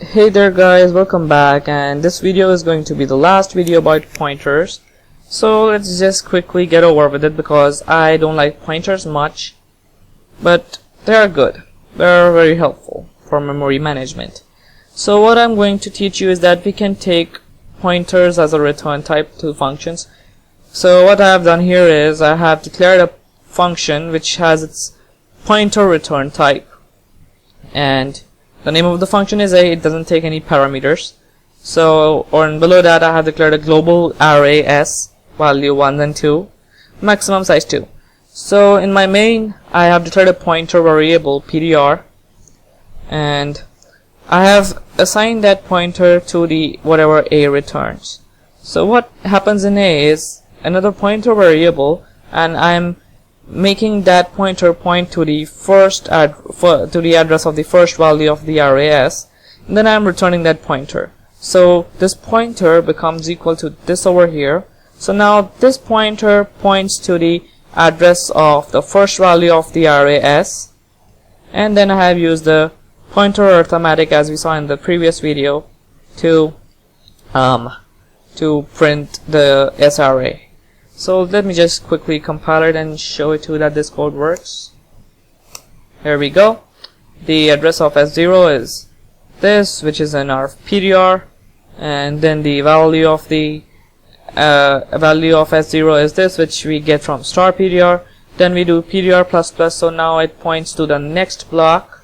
Hey there guys, welcome back, and this video is going to be the last video about pointers. So let's just quickly get over with it because I don't like pointers much, but they are good. They are very helpful for memory management. So what I'm going to teach you is that we can take pointers as a return type to functions. So what I have done here is I have declared a function which has its pointer return type, and the name of the function is A. It doesn't take any parameters. So, and below that I have declared a global array S, value 1 and 2, maximum size 2. So in my main I have declared a pointer variable PDR, and I have assigned that pointer to the whatever A returns. So what happens in A is another pointer variable, and I'm making that pointer point to the to the address of the first value of the array S, and then I'm returning that pointer. So this pointer becomes equal to this over here. So now this pointer points to the address of the first value of the array S, and then I have used the pointer arithmetic as we saw in the previous video to print the S array. So let me just quickly compile it and show it to you that this code works. Here we go. The address of S0 is this, which is in our PDR, and then the value of the value of S0 is this, which we get from star PDR. Then we do PDR plus plus, so now it points to the next block,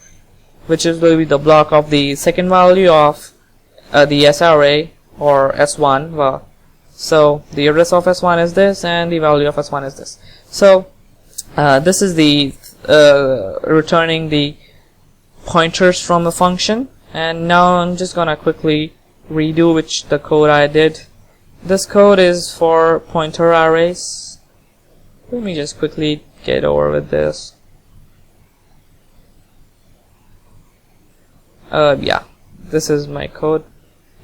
which is will be the block of the second value of the S array, or S1. Well, so the address of S1 is this, and the value of S1 is this. So this is the returning the pointers from a function. And now I'm just gonna quickly redo the code I did. This code is for pointer arrays. Let me just quickly get over with this. Yeah, this is my code.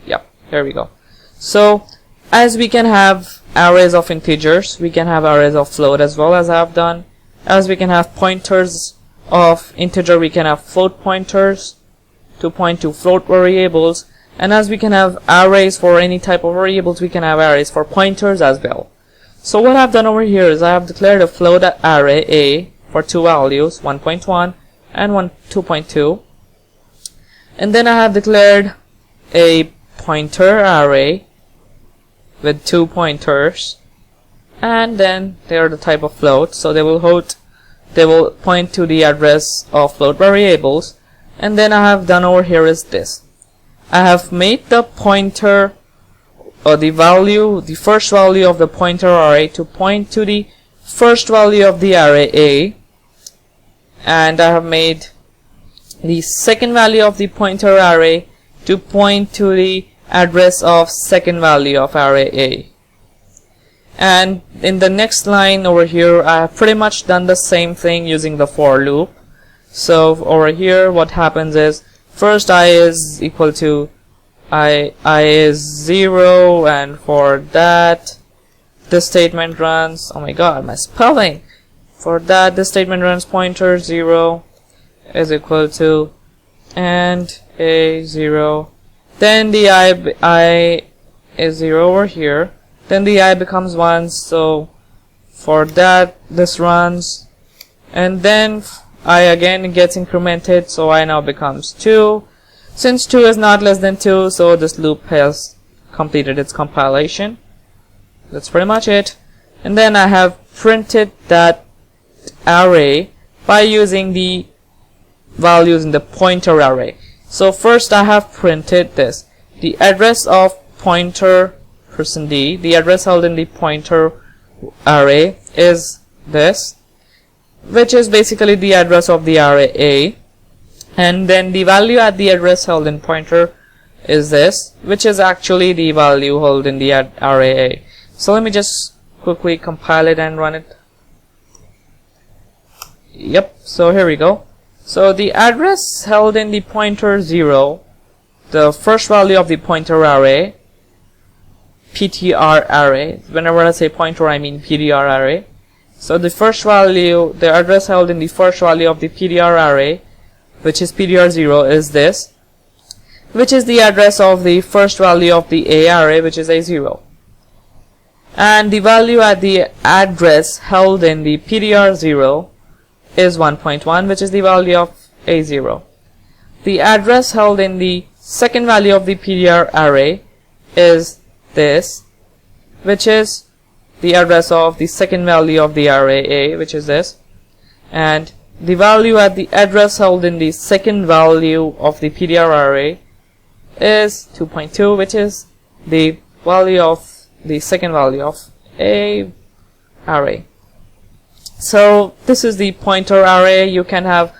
Yeah, here we go. So as we can have arrays of integers, we can have arrays of float as well, as I have done. As we can have pointers of integer, we can have float pointers to point to float variables. And as we can have arrays for any type of variables, we can have arrays for pointers as well. So what I've done over here is I have declared a float array A for two values, 1.1 and 2.2. And then I have declared a pointer array with two pointers, and then they are the type of float, so they will point to the address of float variables. And then I have done over here is this: I have made the pointer, or the first value of the pointer array to point to the first value of the array A, and I have made the second value of the pointer array to point to the address of second value of array A. And in the next line over here I have pretty much done the same thing using the for loop. So over here what happens is, first I is equal to I is 0, and for that this statement runs, oh my god, my spelling, for that this statement runs pointer 0 is equal to and A 0. Then the I is 0 over here. Then the I becomes 1, so for that this runs, and then I again gets incremented, so I now becomes 2. Since 2 is not less than 2, so this loop has completed its compilation. That's pretty much it. And then I have printed that array by using the values in the pointer array. So first I have printed this: the address of pointer %d, the address held in the pointer array is this, which is basically the address of the array A, and then the value at the address held in pointer is this, which is actually the value held in the array A. So let me just quickly compile it and run it. Yep, so here we go. So the address held in the pointer 0, the first value of the pointer array, PTR array, whenever I say pointer I mean PTR array. So the first value, the address held in the first value of the PTR array, which is PTR0, is this. which is the address of the first value of the A array, which is A0. And the value at the address held in the PTR0 is 1.1, which is the value of A0. The address held in the second value of the PTR array is this, which is the address of the second value of the array A, which is this. And the value at the address held in the second value of the PTR array is 2.2, which is the value of the second value of A array. So this is the pointer array. You can have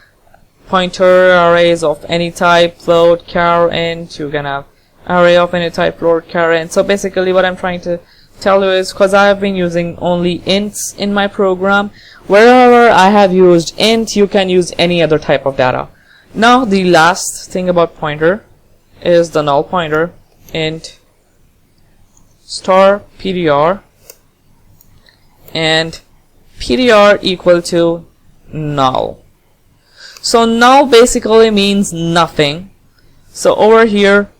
pointer arrays of any type, float, char, int. You can have array of any type, float, char, int. So basically what I'm trying to tell you is, because I have been using only ints in my program, wherever I have used int, you can use any other type of data. Now the last thing about pointer is the null pointer, int star PTR, and PTR equal to null. So null basically means nothing. So over here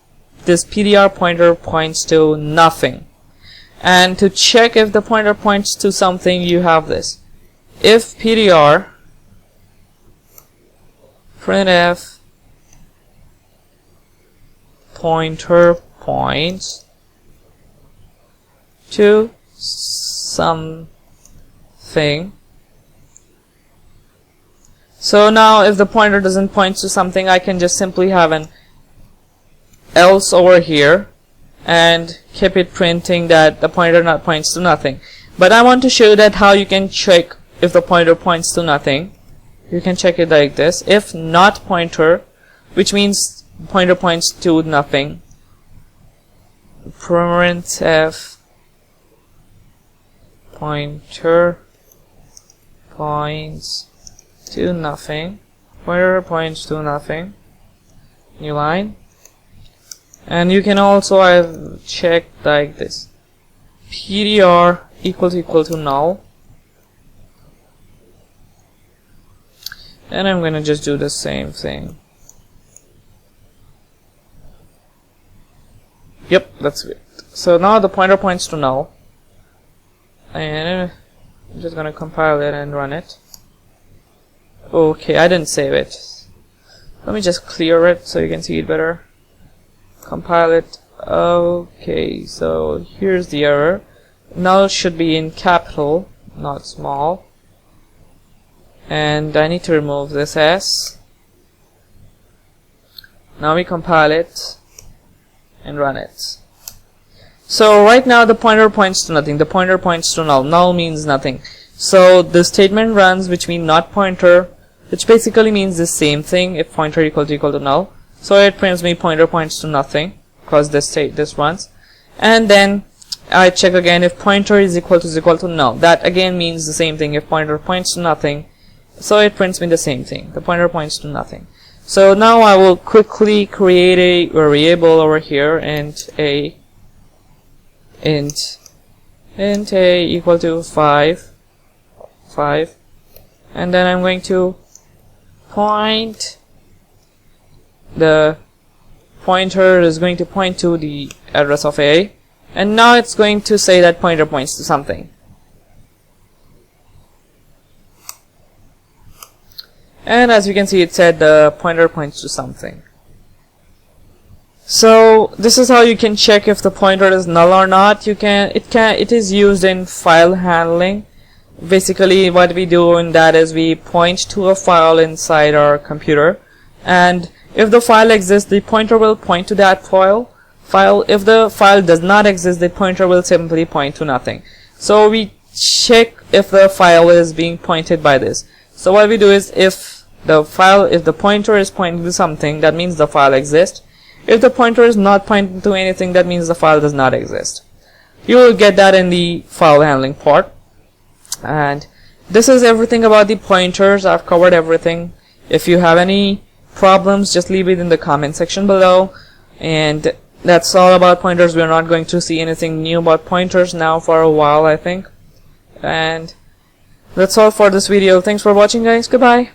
this PTR pointer points to nothing. And to check if the pointer points to something, you have this. If PTR printf pointer points to something. So now if the pointer doesn't point to something, I can just simply have an else over here and keep it printing that the pointer not points to nothing. But I want to show that how you can check if the pointer points to nothing. You can check it like this. If not pointer, which means pointer points to nothing, printf pointer points to nothing, pointer points to nothing, new line. And you can also have checked like this, PTR equal to null, and I'm gonna just do the same thing. Yep, that's it. So now the pointer points to null, and I'm just gonna compile it and run it. Okay, I didn't save it. Let me just clear it so you can see it better. Compile it. Okay, so here's the error. Null should be in capital, not small. And I need to remove this S. Now we compile it and run it. So right now the pointer points to nothing. The pointer points to null. Null means nothing. So the statement runs, which means not pointer, which basically means the same thing if pointer equal to null. So it prints me pointer points to nothing because this runs. And then I check again if pointer is equal to null. That again means the same thing if pointer points to nothing. So it prints me the same thing. The pointer points to nothing. So now I will quickly create a variable over here, int a equal to 5, and then I'm going to point. The pointer is going to point to the address of A, and now it's going to say that pointer points to something. And as you can see, it said the pointer points to something. So this is how you can check if the pointer is null or not. It is used in file handling. Basically what we do in that is we point to a file inside our computer, and if the file exists, the pointer will point to that file. If the file does not exist, the pointer will simply point to nothing. So we check if the file is being pointed by this. So what we do is, if the pointer is pointing to something, that means the file exists. If the pointer is not pointing to anything, that means the file does not exist. You will get that in the file handling part. And this is everything about the pointers. I've covered everything. If you have any problems, just leave it in the comment section below. And that's all about pointers. We're not going to see anything new about pointers now for a while, I think. And that's all for this video. Thanks for watching, guys. Goodbye.